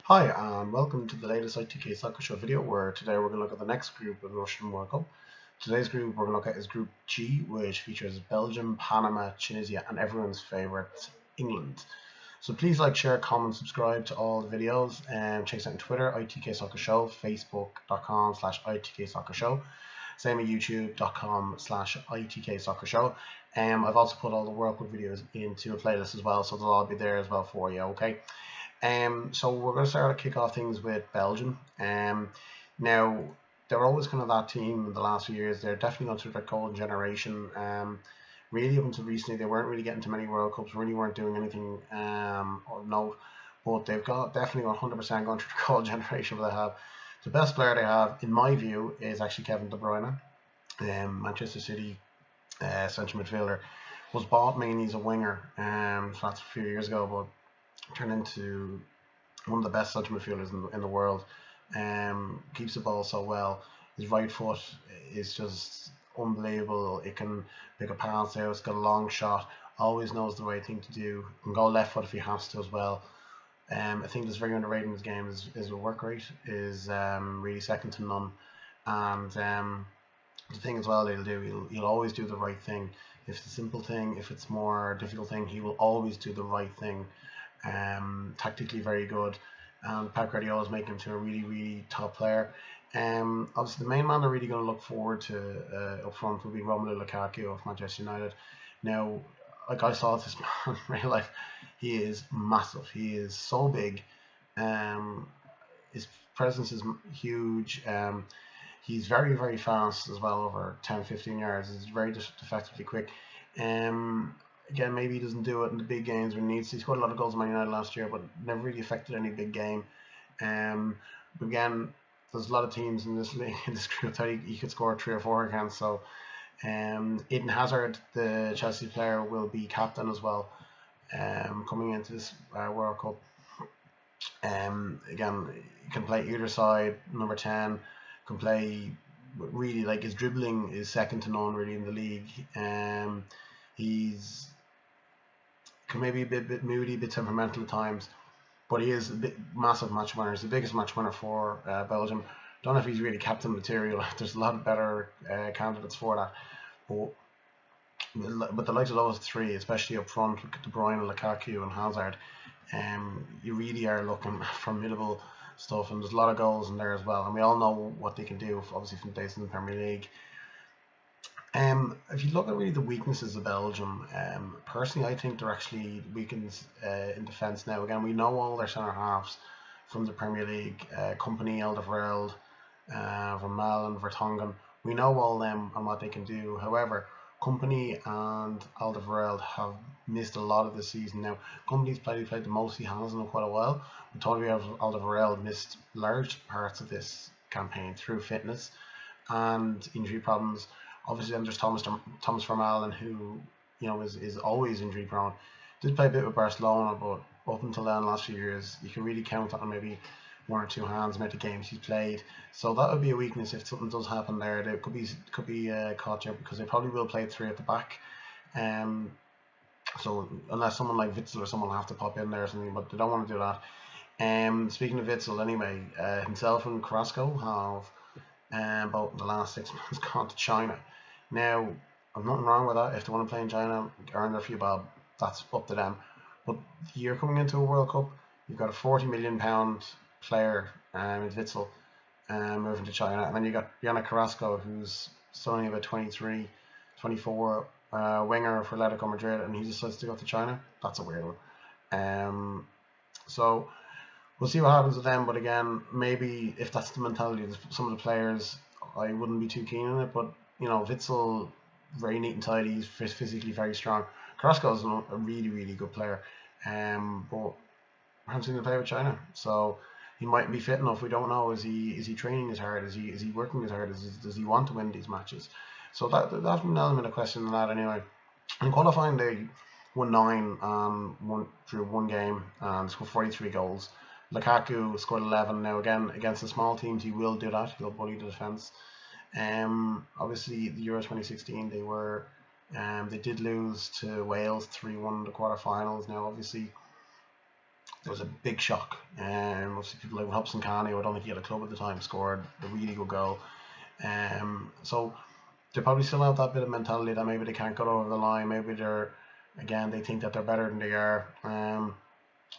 Hi, and welcome to the latest ITK Soccer Show video, where today we're going to look at the next group of the Russian World Cup. Today's group we're going to look at is Group G, which features Belgium, Panama, Tunisia, and everyone's favourite, England. So please like, share, comment, subscribe to all the videos, and check us out on Twitter, ITK Soccer Show, Facebook.com/ITK Soccer Show, same at YouTube.com/ITK Soccer Show. I've also put all the World Cup videos into a playlist as well, so they'll all be there as well for you, okay? So we're going to start to kick off things with Belgium. Now they're always kind of that team in the last few years. They're definitely going through their golden generation. Really up until recently, they weren't really getting to many World Cups. Really weren't doing anything of note. But they've got definitely 100% gone through the golden generation. They have the best player they have, in my view, is actually Kevin De Bruyne, Manchester City central midfielder. Was bought mainly as a winger, so that's a few years ago, but turned into one of the best central midfielders in the world. Keeps the ball so well. His right foot is just unbelievable. It can pick a pass out. It's got a long shot. Always knows the right thing to do. Can go left foot if he has to as well. I think that's very underrated in his game. His work rate is really second to none. And the thing as well he'll always do the right thing. If it's a simple thing, if it's more difficult thing, he will always do the right thing. Tactically very good, and Pep Guardiola is making him to a really top player. Obviously, the main man they're really going to look forward to up front will be Romelu Lukaku of Manchester United. Now, like I saw this man in real life, he is massive. He is so big. Um, his presence is huge. He's very fast as well, over 10-15 yards. He's very defensively quick. Again, maybe he doesn't do it in the big games when he needs to. He scored a lot of goals in Man United last year, but never really affected any big game. But again, there's a lot of teams in this league, in this group that he could score 3 or 4 against. So Eden Hazard, the Chelsea player, will be captain as well, coming into this World Cup. Again, he can play either side. Number 10 can play really, like, his dribbling is second to none really in the league. He's can maybe be a bit moody, a bit temperamental at times, but he is a bit massive match winner. He's the biggest match winner for Belgium. Don't know if he's really captain material. There's a lot of better candidates for that, but the likes of those three, especially up front, De Bruyne, Lukaku, and Hazard, you really are looking at formidable stuff, and there's a lot of goals in there as well. And we all know what they can do, obviously from days in the Premier League. If you look at really the weaknesses of Belgium, personally, I think they're actually weakened in defence now. Again, we know all their centre halves from the Premier League: Company, Alderweireld, Vermaelen, and Vertonghen. We know all them and what they can do. However, Company and Alderweireld have missed a lot of the season now. Company's played the most he has in quite a while. But totally Alderweireld missed large parts of this campaign through fitness and injury problems. Obviously, then there's Thomas Vermaelen, who is always injury prone. Did play a bit with Barcelona, but up until then, last few years, you can really count on maybe 1 or 2 hands amount of games he's played. So that would be a weakness if something does happen there. They could be caught out, because they probably will play 3 at the back. So unless someone like Witsel or someone will have to pop in there or something, but they don't want to do that. Speaking of Witsel, anyway, himself and Carrasco have about the last 6 months gone to China. Now, I'm nothing wrong with that. If they want to play in China, earn their few bob, that's up to them. But you're coming into a World Cup, you've got a £40 million player in Witsel moving to China, and then you got Yannick Carrasco, who's still only about 23, 24, winger for Atletico Madrid, and he decides to go to China. That's a weird one. So we'll see what happens with them. But again, maybe if that's the mentality of some of the players, I wouldn't be too keen on it. But Witsel, very neat and tidy. He's physically very strong. Carrasco is a really good player. But I haven't seen him play with China, so he might be fit enough. We don't know. Is he training as hard? Is he working as hard? Does he want to win these matches? So that's an element of question in that anyway. In qualifying, they won 9 through 1 game and scored 43 goals. Lukaku scored 11. Now again, against the small teams, he will do that. He'll bully the defense. Obviously, the Euro 2016, they did lose to Wales 3-1 in the quarterfinals. Now, obviously, it was a big shock. Obviously people like Hobson Kane, who I don't think he had a club at the time, scored a really good goal. So they probably still have that bit of mentality that maybe they can't get over the line. Maybe they think that they're better than they are.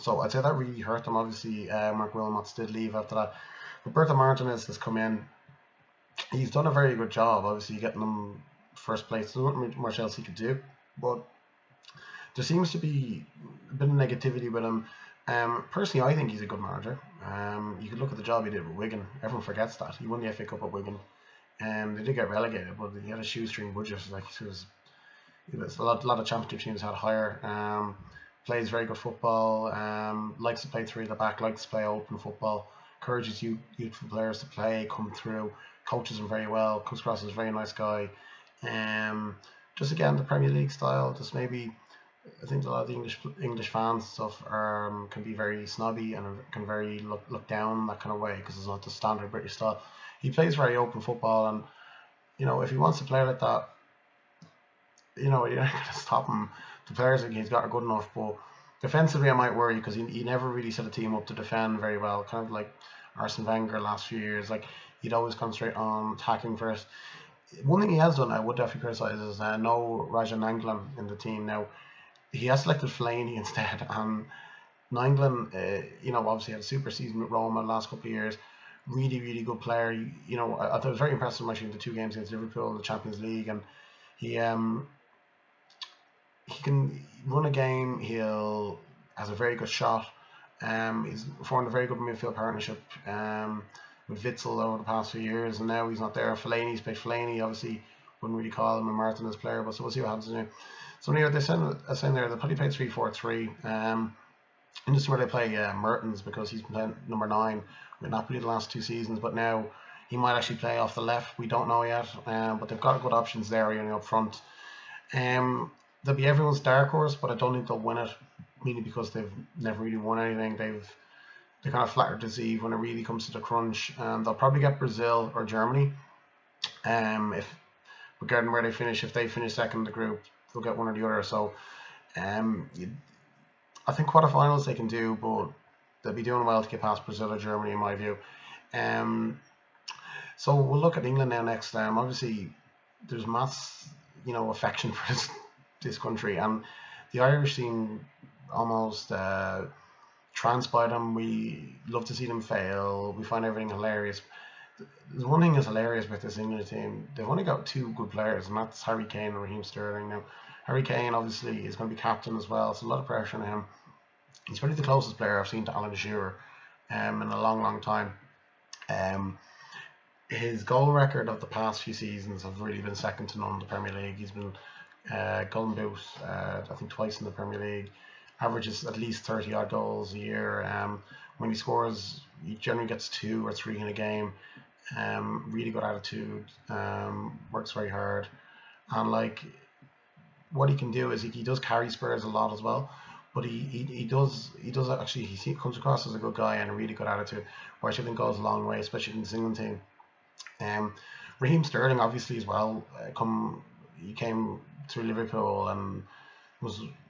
So I'd say that really hurt them. Obviously, Mark Wilmots did leave after that. Roberto Martinez has come in. He's done a very good job, obviously, getting them first place. There's not much else he could do. But there seems to be a bit of negativity with him. Personally, I think he's a good manager. You could look at the job he did with Wigan. Everyone forgets that. He won the FA Cup at Wigan. They did get relegated, but he had a shoestring budget. Like it was a lot of championship teams had higher. Plays very good football. Likes to play three at the back. Likes to play open football. Encourages youthful players to play, come through. Coaches them very well. Comes across as a very nice guy. Just again the Premier League style. Just maybe I think a lot of the English fans stuff can be very snobby and can very look down that kind of way because it's not the standard British style. He plays very open football, and if he wants to play like that, you're not going to stop him. The players that he's got are good enough, but defensively I might worry because he never really set a team up to defend very well. Kind of like Arsene Wenger last few years, like he'd always concentrate on attacking first. One thing he has done, I would definitely criticise, is no Rajan Nanglam in the team now. He has selected Fellaini instead, and Nanglam, obviously had a super season with Roma the last couple of years. Really, really good player. I thought it was very impressive actually in the 2 games against Liverpool in the Champions League, and he can run a game. Has a very good shot. He's formed a very good midfield partnership with Witzel over the past few years, and now he's not there. Fellaini's played Fellaini, obviously wouldn't really call him a Martinez player, but so we'll see what happens now. So anyway, they're saying there they'll probably play 3-4-3. And this is where they play Mertens because he's been playing number 9 with Napoli the last 2 seasons, but now he might actually play off the left. We don't know yet, but they've got good options there up front. They'll be everyone's dark horse, but I don't think they'll win it, mainly because they've never really won anything. They're kind of flattered to deceive when it really comes to the crunch. They'll probably get Brazil or Germany. If regarding where they finish, if they finish second in the group, they'll get one or the other. So I think quarterfinals they can do, but they'll be doing well to get past Brazil or Germany in my view. So we'll look at England now next. Obviously, there's mass affection for this country, and the Irish seem almost tranced by them. We love to see them fail. We find everything hilarious. There's one thing that's hilarious with this England team. They've only got 2 good players, and that's Harry Kane and Raheem Sterling. Now, Harry Kane obviously is going to be captain as well, so a lot of pressure on him. He's probably the closest player I've seen to Alan Shearer in a long, long time. His goal record of the past few seasons have really been second to none in the Premier League. He's been Golden Boot, I think twice in the Premier League. Averages at least 30 odd goals a year. When he scores, he generally gets 2 or 3 in a game. Really good attitude. Works very hard, and like what he can do is he does carry Spurs a lot as well. But he does actually, he comes across as a good guy and a really good attitude, which I think goes a long way, especially in the England team. Raheem Sterling obviously as well. He came through Liverpool and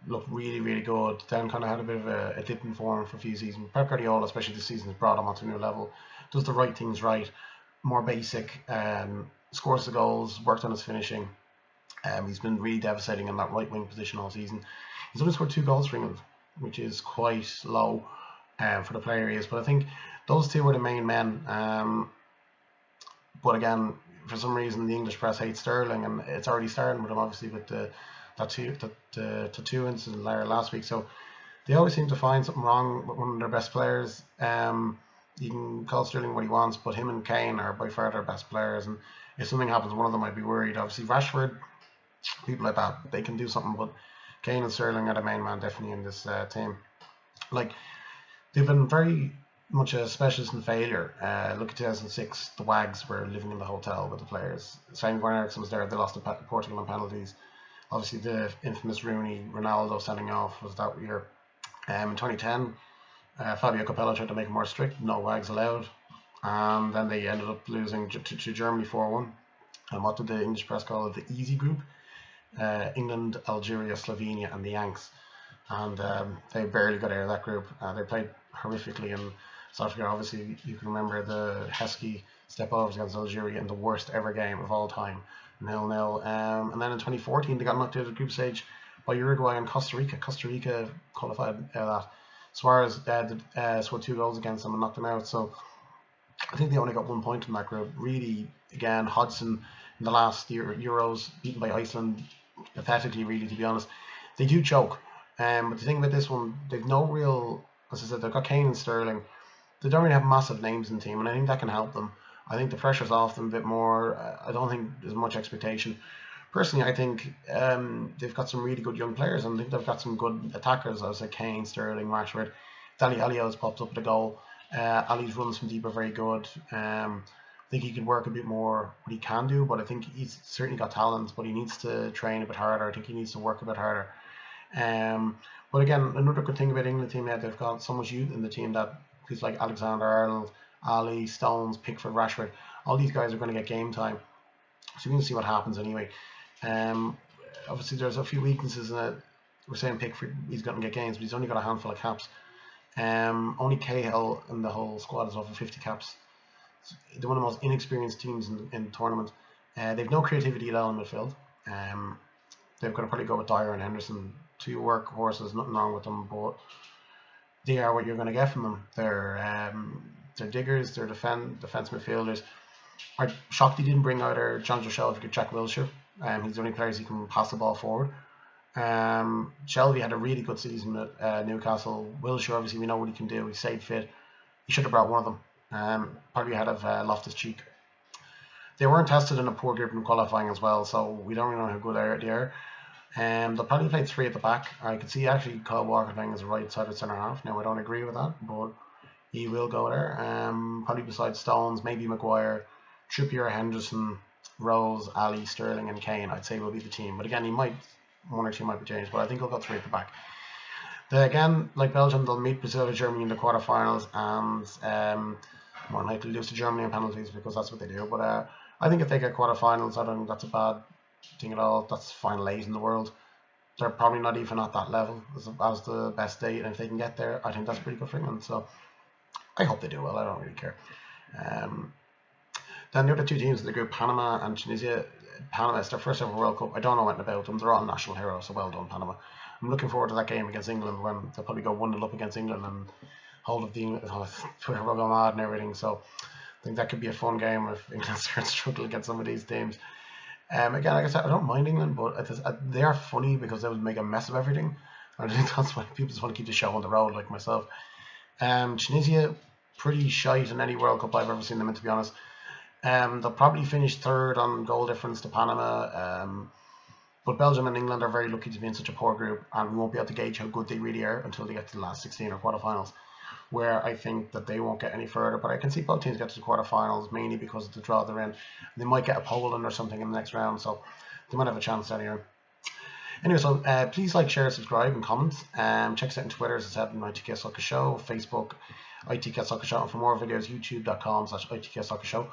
looked really, really good. Then kind of had a bit of a dip in form for a few seasons. Pep Guardiola, especially this season, has brought him onto a new level. Does the right things right, more basic. Scores the goals, worked on his finishing. He's been really devastating in that right wing position all season. He's only scored 2 goals for England, which is quite low for the player he is. But I think those 2 were the main men. But again, for some reason, the English press hates Sterling, and it's already starting with him, obviously, with the tattoo incident last week. So they always seem to find something wrong with one of their best players. You can call Sterling what he wants, but him and Kane are by far their best players. And if something happens, one of them might be worried. Obviously, Rashford, people like that, they can do something, but Kane and Sterling are the main man definitely in this team. Like, they've been very much a specialist in failure. Look at 2006, the Wags were living in the hotel with the players. Sven-Goran Eriksson was there. They lost to Portugal on penalties. Obviously, the infamous Rooney, Ronaldo sending off was that year. In 2010, Fabio Capello tried to make it more strict. No Wags allowed. And then they ended up losing to Germany 4-1. And what did the English press call it? The easy group. England, Algeria, Slovenia, and the Yanks. and they barely got out of that group. They played horrifically in South Africa. Obviously, you can remember the Heskey step overs against Algeria in the worst ever game of all time, 0-0. And then in 2014, they got knocked out of the group stage by Uruguay and Costa Rica. Costa Rica qualified that. Suarez scored 2 goals against them and knocked them out. So I think they only got 1 point in that group. Really, again, Hodgson in the last Euros, beaten by Iceland, pathetically, really, to be honest. They do choke. But the thing about this one, they've no real, as I said, they've got Kane and Sterling. They don't really have massive names in the team, and I think that can help them. I think the pressure's off them a bit more. I don't think there's much expectation. Personally, I think they've got some really good young players, and I think they've got some good attackers. I was like Kane, Sterling, Rashford. Dali Alios popped up with a goal. Ali's runs from deep are very good. I think he could work a bit more what he can do, but I think he's certainly got talent, but he needs to train a bit harder. I think he needs to work a bit harder. But again, another good thing about England team, they've got so much youth in the team that people like Alexander-Arnold, Ali, Stones, Pickford, Rashford, all these guys are going to get game time. So we can see what happens anyway. Obviously, there's a few weaknesses in it. We're saying Pickford, he's going to get games, but he's only got a handful of caps. Only Cahill in the whole squad is over 50 caps. They're one of the most inexperienced teams in the tournament. They've no creativity at all in midfield. They've got to probably go with Dyer and Henderson. 2 workhorses, nothing wrong with them, but they are what you're going to get from them. They're diggers, they're defense midfielders. I'm shocked he didn't bring either John Shelvey or Jack Wilshere. He's the only player he can pass the ball forward. Shelvey had a really good season at Newcastle. Wilshere, obviously, we know what he can do. He stayed fit. He should have brought one of them. Probably ahead of Loftus-Cheek. They weren't tested in a poor group in qualifying as well, so we don't really know how good they are. They'll probably play 3 at the back. I could see actually Kyle Walker playing as a right-sided centre half. Now I don't agree with that, but he will go there. Probably besides Stones, maybe Maguire, Trippier, Henderson, Rose, Ali, Sterling, and Kane. I'd say will be the team. But again, one or two might be changed. But I think he'll go 3 at the back. Again, like Belgium, they'll meet Brazil or Germany in the quarterfinals, and more likely lose to Germany in penalties because that's what they do. But I think if they get quarterfinals, I don't think that's a bad thing at all. That's final 8 in the world. They're probably not even at that level as the best 8, and if they can get there, I think that's pretty good for England. So I hope they do well. I don't really care. Then the other 2 teams in the group, Panama and Tunisia. Panama is their first ever World Cup. I don't know anything about them. They're all national heroes, so well done, Panama. I'm looking forward to that game against England when they'll probably go 1-0 up against England and hold of the Twitter will go mad and everything. So I think that could be a fun game if England start to struggle against some of these teams. Again, like I said, I don't mind England, but they are funny because they would make a mess of everything. I think that's why people just want to keep the show on the road, like myself. Tunisia, pretty shite in any World Cup I've ever seen them in, to be honest. They'll probably finish 3rd on goal difference to Panama. But Belgium and England are very lucky to be in such a poor group, and we won't be able to gauge how good they really are until they get to the last 16 or quarterfinals, where I think that they won't get any further. But I can see both teams get to the quarterfinals, mainly because of the draw they're in. They might get a Poland or something in the next round, so they might have a chance anyway. Anyway, so please like, share, subscribe, and comment. Check us out on Twitter, as I said, ITK Soccer Show, Facebook, ITK Soccer Show, and for more videos, youtube.com/ITK Soccer Show.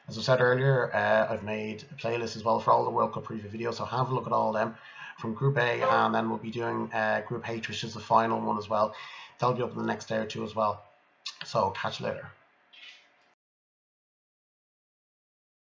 As I said earlier, I've made a playlist as well for all the World Cup preview videos, so have a look at all of them from Group A, and then we'll be doing Group H, which is the final one as well. That'll be up in the next day or 2 as well. So catch you later.